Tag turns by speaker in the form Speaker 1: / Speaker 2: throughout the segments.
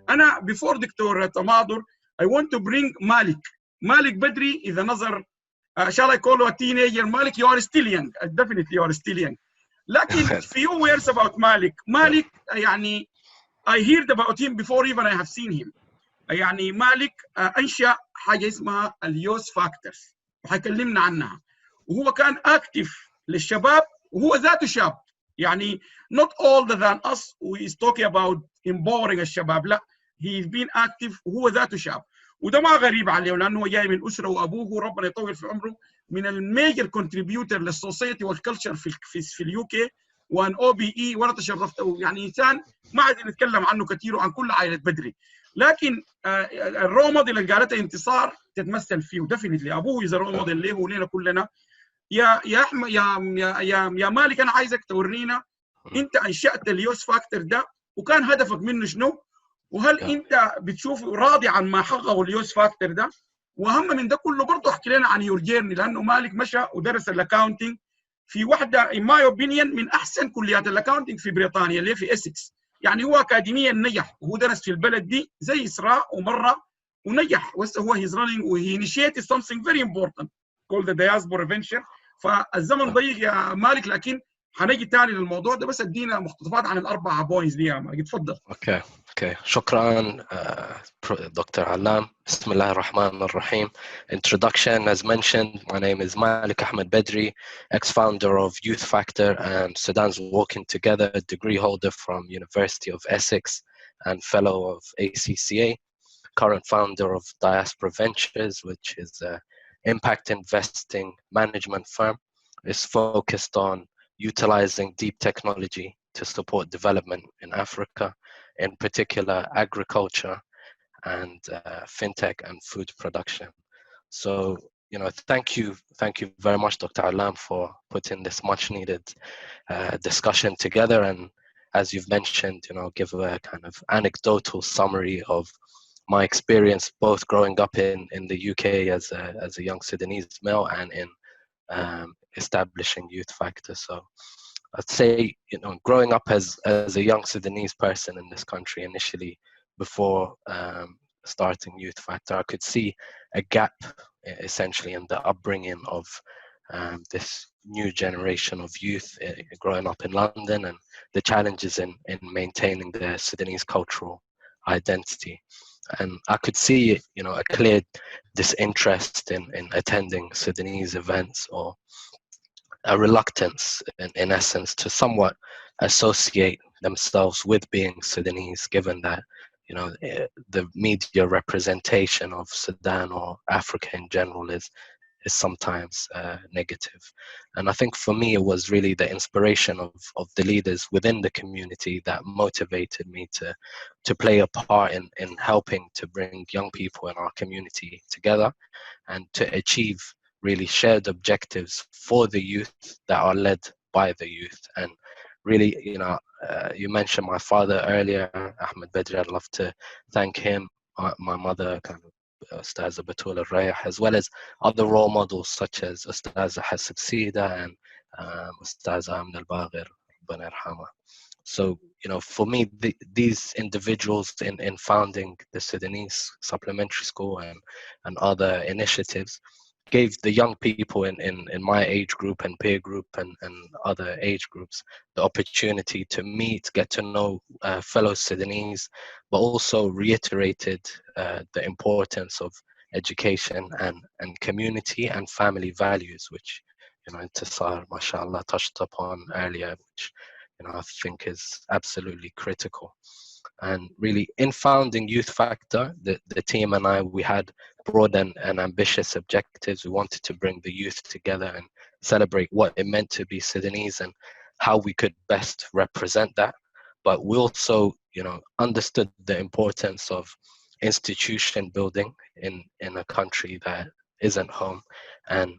Speaker 1: أنا before دكتور تماضر I want to bring Malik Bedri is another shall I call you a teenager? Malik, you are still young. Definitely you are still young. لكن few words about Malik. Malik يعني I heard about him before even I have seen him. يعني مالك أنشأ حاجة اسمها اليوث فاكتورز وحيكلمنا عنها، وهو كان أكتف للشباب وهو ذاته شاب. يعني not older than us who is talking about empowering الشباب، لا he's been active وهو ذاته شاب. وده ما غريب عليه لأنه هو جاي من أسرة وأبوه ربنا يطول في عمره من الميجر كونتريبيوتر للسوسايتي والكلتشر في اليو كي، وان او بي اي، وانا تشرفت يعني انسان ما عايزين نتكلم عنه كثير وعن كل عائله بدري، لكن الرول موديل اللي قالتها انتصار تتمثل فيه وديفنتلي ابوه از رول موديل له ولينا كلنا. يا احمد يا مالك، انا عايزك تورينا انت انشات اليوث فاكتور ده وكان هدفك منه شنو؟ وهل انت بتشوف راضي عن ما حققه اليوث فاكتور ده؟ واهم من ده كله برضه احكي لنا عن يور جيرني، لانه مالك مشى ودرس الاكاونتنج في واحده ان ماي اوبينيون من احسن كليات الاكاونتنج في بريطانيا اللي في اسكس. يعني هو اكاديميا نجح وهو درس في البلد دي زي اسراء ومره ونجح، وهسه هو هيز رانينج وهي انيشيتد something very important called the Diaspora venture. فالزمن ضيق يا مالك، لكن حنجي تاني للموضوع ده، بس ادينا مقتطفات عن الاربع بوينتس دي يا مالك، تفضل.
Speaker 2: اوكي شكرا دكتور علام. بسم الله الرحمن الرحيم. Introduction, as mentioned, my name is Malik Ahmed Bedri, ex-founder of Youth Factor and Sudan's Walking Together, degree holder from University of Essex and fellow of ACCA, current founder of Diaspora Ventures, which is an impact investing management firm. It's focused on utilizing deep technology to support development in Africa, in particular agriculture and fintech and food production. So, thank you very much, Dr. Allam, for putting this much needed discussion together. And as you've mentioned, give a kind of anecdotal summary of my experience, both growing up in the UK as a young Sudanese male and in establishing Youth Factor. So I'd say, growing up as a young Sudanese person in this country initially, before starting Youth Factor, I could see a gap essentially in the upbringing of this new generation of youth growing up in London, and the challenges in maintaining their Sudanese cultural identity. And I could see, a clear disinterest in attending Sudanese events, or a reluctance in essence to somewhat associate themselves with being Sudanese, given that the media representation of Sudan or Africa in general is sometimes negative. And I think for me it was really the inspiration of the leaders within the community that motivated me to play a part in helping to bring young people in our community together and to achieve really shared objectives for the youth that are led by the youth. And really, you mentioned my father earlier, Ahmed Bedri. I'd love to thank him, my mother, Ustaza Batul al-Rayah, as well as other role models such as Ustaza Hasib Sida and Ustaza Amn al-Baghir, Rabbana yarhamah. So, for me, these individuals in founding the Sudanese Supplementary School and other initiatives gave the young people in my age group and peer group and other age groups the opportunity to meet, get to know fellow Sudanese, but also reiterated the importance of education and community and family values, which Intisar, mashallah, touched upon earlier, which I think is absolutely critical. And really, in founding Youth Factor, the team and I, we had broad and ambitious objectives. We wanted to bring the youth together and celebrate what it meant to be Sudanese and how we could best represent that. But we also, understood the importance of institution building in a country that isn't home, and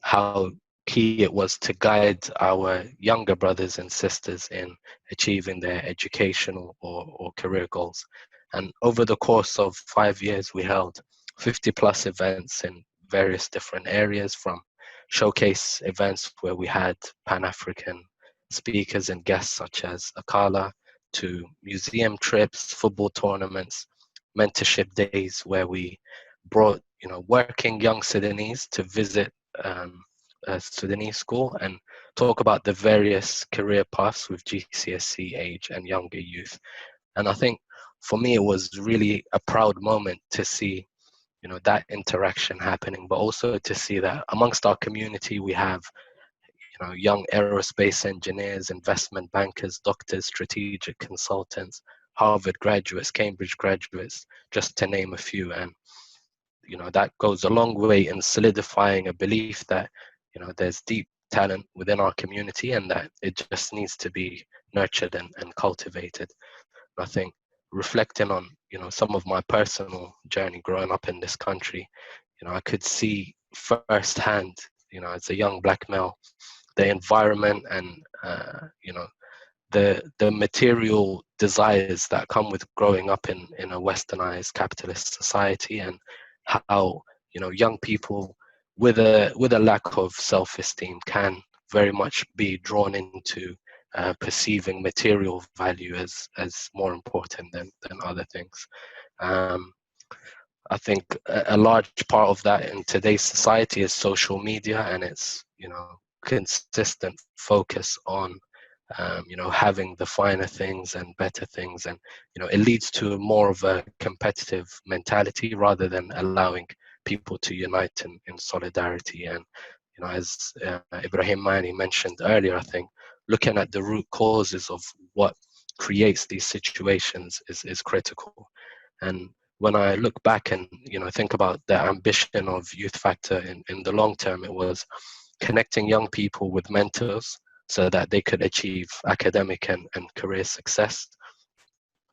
Speaker 2: how key it was to guide our younger brothers and sisters in achieving their educational or career goals. And over the course of 5 years, we held 50 plus events in various different areas, from showcase events where we had Pan-African speakers and guests such as Akala, to museum trips, football tournaments, mentorship days where we brought, working young Sudanese to visit a Sudanese school and talk about the various career paths with GCSE age and younger youth. And I think for me, it was really a proud moment to see, that interaction happening, but also to see that amongst our community, we have, young aerospace engineers, investment bankers, doctors, strategic consultants, Harvard graduates, Cambridge graduates, just to name a few. And, that goes a long way in solidifying a belief that, there's deep talent within our community and that it just needs to be nurtured and cultivated. I think reflecting on, some of my personal journey growing up in this country, I could see firsthand, as a young black male, the environment and, the material desires that come with growing up in a westernized capitalist society, and how, young people with a lack of self-esteem can very much be drawn into perceiving material value as more important than other things. I think a large part of that in today's society is social media and its, consistent focus on, having the finer things and better things. And, it leads to more of a competitive mentality rather than allowing people to unite in solidarity. And, as Ibrahim Mani mentioned earlier, I think looking at the root causes of what creates these situations is critical. And when I look back and, think about the ambition of Youth Factor in the long term, it was connecting young people with mentors so that they could achieve academic and career success,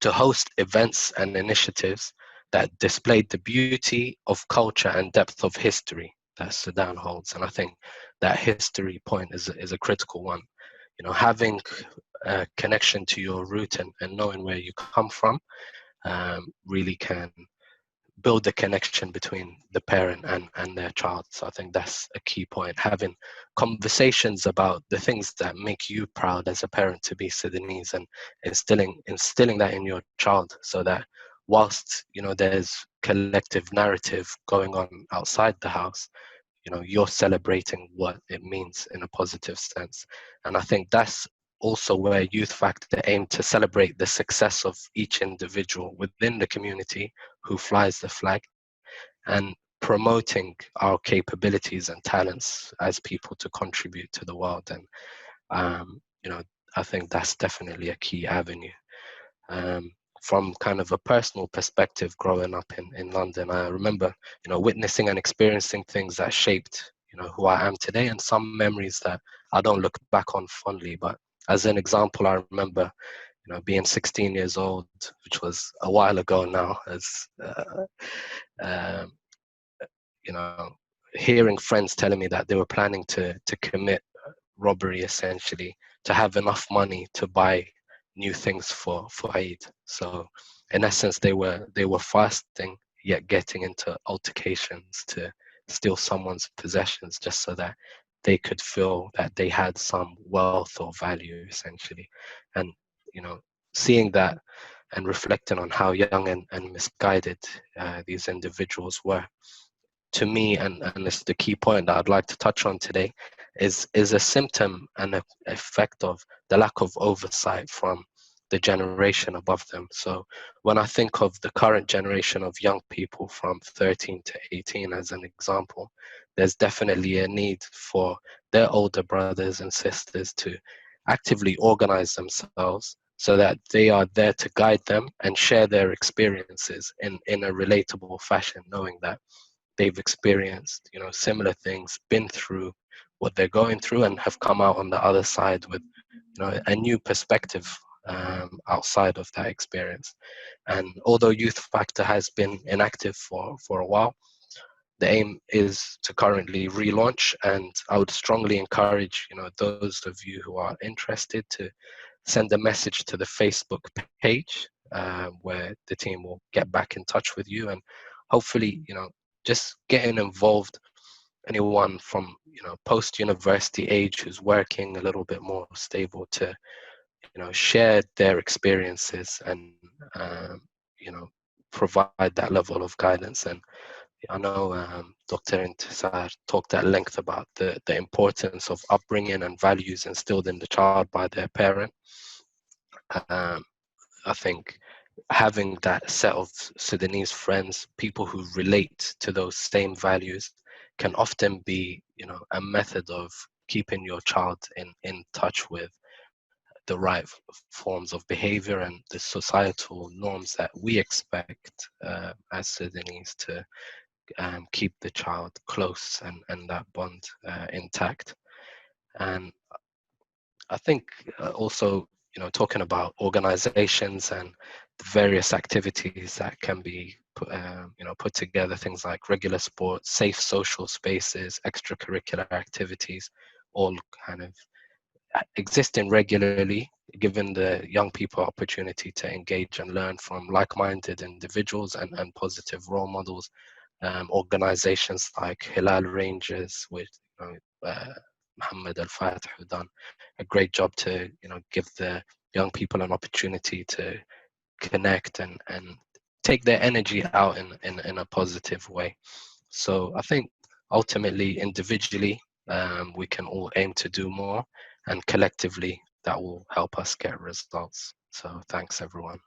Speaker 2: to host events and initiatives that displayed the beauty of culture and depth of history that Sudan holds. And I think that history point is a critical one. Having a connection to your root and knowing where you come from really can build the connection between the parent and their child. So I think that's a key point. Having conversations about the things that make you proud as a parent to be Sudanese, and instilling that in your child, so that whilst, there's collective narrative going on outside the house, you're celebrating what it means in a positive sense. And I think that's also where Youth Factor aim to celebrate the success of each individual within the community who flies the flag, and promoting our capabilities and talents as people to contribute to the world. And I think that's definitely a key avenue. From kind of a personal perspective, growing up in London, I remember, witnessing and experiencing things that shaped, who I am today, and some memories that I don't look back on fondly. But as an example, I remember, being 16 years old, which was a while ago now, as hearing friends telling me that they were planning to commit robbery, essentially, to have enough money to buy new things for Eid. So in essence, they were fasting, yet getting into altercations to steal someone's possessions just so that they could feel that they had some wealth or value, essentially. And seeing that and reflecting on how young and misguided these individuals were, to me, and it's the key point that I'd like to touch on today, is a symptom and an effect of the lack of oversight from the generation above them. So when I think of the current generation of young people from 13 to 18 as an example, there's definitely a need for their older brothers and sisters to actively organize themselves so that they are there to guide them and share their experiences in a relatable fashion, knowing that they've experienced, similar things, been through what they're going through, and have come out on the other side with, a new perspective outside of that experience. And although Youth Factor has been inactive for a while, the aim is to currently relaunch, and I would strongly encourage, those of you who are interested to send a message to the Facebook page, where the team will get back in touch with you, and hopefully, just getting involved, anyone from, post-university age who's working a little bit more stable, to, share their experiences and, provide that level of guidance. And I know Dr. Intisar talked at length about the importance of upbringing and values instilled in the child by their parent. I think having that set of Sudanese friends, people who relate to those same values, can often be, a method of keeping your child in touch with the right forms of behavior and the societal norms that we expect as Sudanese to keep the child close and that bond intact. And I think also, talking about organizations and the various activities that can be put together, things like regular sports, safe social spaces, extracurricular activities, all kind of existing regularly, giving the young people opportunity to engage and learn from like-minded individuals and positive role models. Organizations like Hilal Rangers with Mohammed Al-Fatih, who done a great job to give the young people an opportunity to connect and take their energy out in a positive way. So I think ultimately, individually, we can all aim to do more, and collectively that will help us get results. So thanks everyone.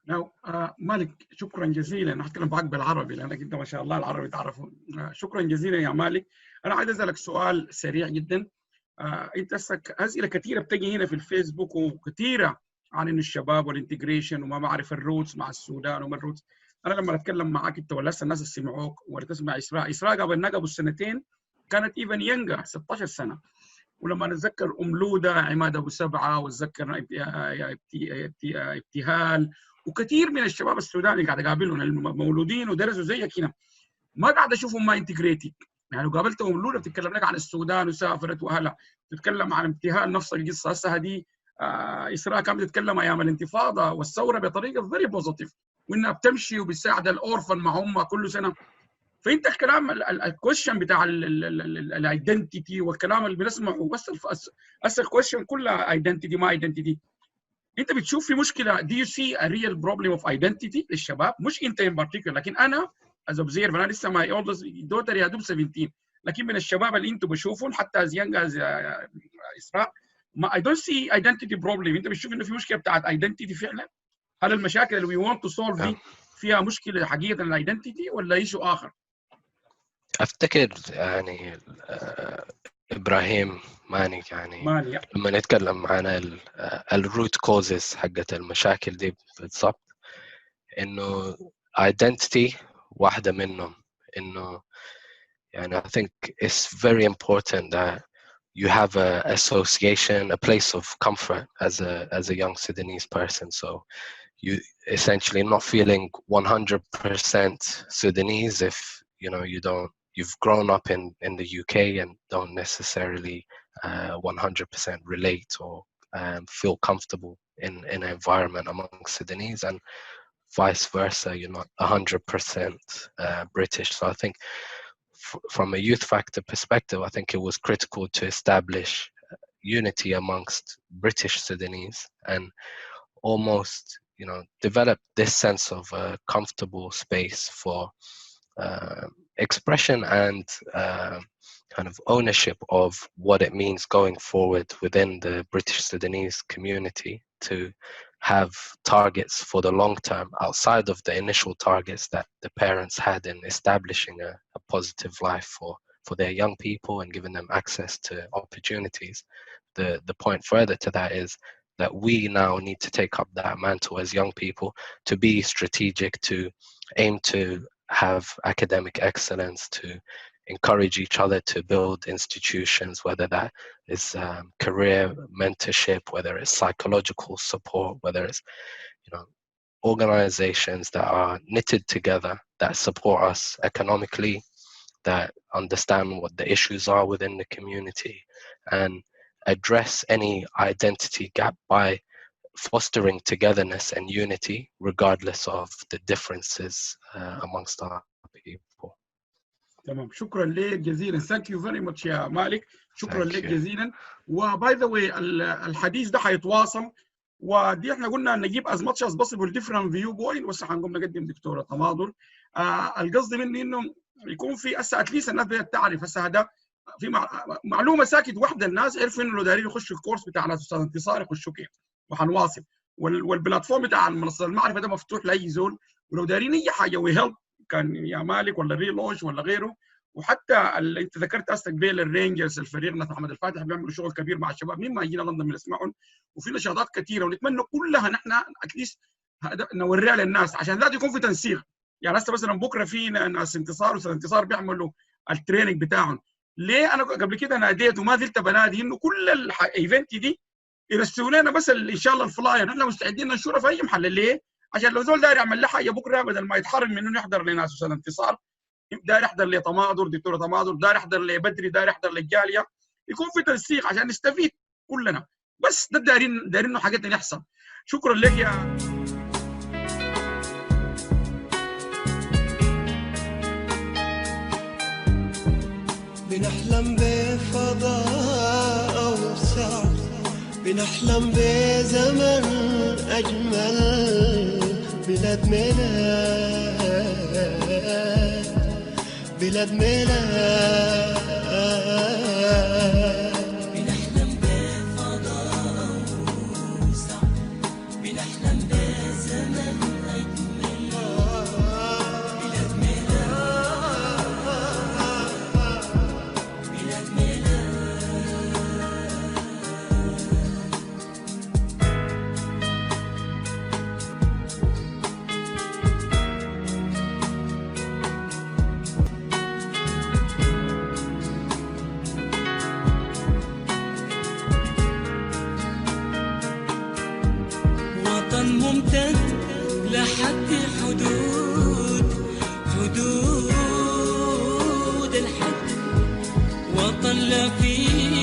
Speaker 1: Now, مالك شكرا جزيلا. هتكلم معاك بالعربي لانك انت ما شاء الله العربي تعرفه. شكرا جزيلا يا مالك. انا عايز اسالك سؤال سريع جدا. انت اسئله كثيره بتجي هنا في الفيسبوك وكثيره عن انه الشباب والانتجريشن وما بعرف الروتس مع السودان وما الروتس. انا لما اتكلم معاك انت ولا لسه الناس اللي سمعوك ولا تسمع اسراء قبل نقبوا السنتين كانت ايفن ينجا 16 سنه. ولما نتذكر لودة عماد ابو سبعه واتذكر ابتهال وكثير من الشباب السوداني اللي قاعد اقابلهم المولودين ودرسوا زيك هنا ما قاعد اشوفهم ما انتجريتد. يعني لو قابلتهم لولا بتتكلم لك عن السودان وسافرت واهلها، تتكلم عن ابتهال نفس القصه. هسه هذه اسراء كانت بتتكلم ايام الانتفاضه والثوره بطريقه فيري بوزيتيف، وانها بتمشي وبتساعد الاورفن معهم كل سنه. فانت الكلام الكويشن بتاع الايدنتيتي والكلام اللي بنسمعه بس الكويشن كلها ايدنتيتي ما ايدنتيتي. انت بتشوف في مشكله do you see a real problem of identity للشباب؟ مش انت in particular، لكن انا as observer انا لسه my oldest daughter يا دوب 17، لكن من الشباب اللي انتم بتشوفون حتى as young as اسراء ما I don't see identity problem. انت بتشوف انه في مشكله بتاعت identity فعلا؟ هل المشاكل اللي we want to solve دي فيها مشكله حقيقه الايدنتيتي ولا ايشو اخر؟
Speaker 2: افتكر يعني ابراهيم ماني يعني لما نتكلم عن الروت كوزز حقت المشاكل دي بالضبط، انه identity واحدة منهم. انه يعني I think it's very important that you have a association, a place of comfort as a young Sudanese person. So you essentially not feeling 100% Sudanese if you've grown up in the UK and don't necessarily 100% relate or feel comfortable in an environment among Sudanese, and vice versa, you're not 100% British. So I think from a youth factor perspective, I think it was critical to establish unity amongst British Sudanese and almost develop this sense of a comfortable space for expression and kind of ownership of what it means going forward within the British Sudanese community to have targets for the long term outside of the initial targets that the parents had in establishing a positive life for their young people and giving them access to opportunities. The point further to that is that we now need to take up that mantle as young people to be strategic, to aim to have academic excellence, to encourage each other to build institutions, whether that is career mentorship, whether it's psychological support, whether it's organizations that are knitted together, that support us economically, that understand what the issues are within the community and address any identity gap by fostering togetherness and unity regardless of the differences amongst our people.
Speaker 1: تمام، شكرا لك جزيلا. ثانك يو فيري ماتش يا مالك، شكرا لك جزيلا. وباي ذا واي الحديث ده حيتواصل ودي احنا قلنا نجيب as much as possible different view point، وهسه حنقوم نقدم دكتوره تماضر. القصد مني انه يكون في هسه اتليست الناس بدات تعرف هسه هذا في معلومه ساكت واحده، الناس عرفوا انه لو دايرين يخشوا الكورس بتاع استاذ انتصار يخشوا كيف، وحنواصل. والبلاتفورم بتاع منصه المعرفه ده مفتوح لاي زول، ولو دايرين اي حاجه ويهلب كان يا مالك ولا ريلونش ولا غيره. وحتى اللي انت ذكرت اسك بيل الرينجرز الفريق محمد الفاتح بيعملوا شغل كبير مع الشباب مما يجينا لندن بنسمعهم، وفي نشاطات كثيره ونتمنى كلها نحن اتليست نوريها للناس عشان ذات يكون في تنسيق. يعني هسه مثلا بكره في ناس انتصار واستاذ انتصار بيعملوا التريننج بتاعهم. ليه انا قبل كده ناديت وما زلت بنادي انه كل الايفنت دي يرسلوا لنا بس ان شاء الله الفلاير، نحن مستعدين ننشرها في اي محل. ليه؟ عشان لو زول داير يعمل له حاجه بكره بدل ما يتحرم من انه يحضر لناس استاذ انتصار، داير يحضر لتماضر دكتوره تماضر، داير يحضر لبدري، داير يحضر للجاليه، يكون في تنسيق عشان نستفيد كلنا. بس ده دايرين انه حاجتنا يحصل. شكرا لك يا
Speaker 3: بنحلم بفضاء أوسع، بنحلم بزمن أجمل، بلاد ميلاد، بلاد ميلاد. بنحلم بفضاء أوسع، بنحلم بزمن أجمل، بلاد ميلاد، بلاد ممتد لحد حدود الحد، وطن لا فيه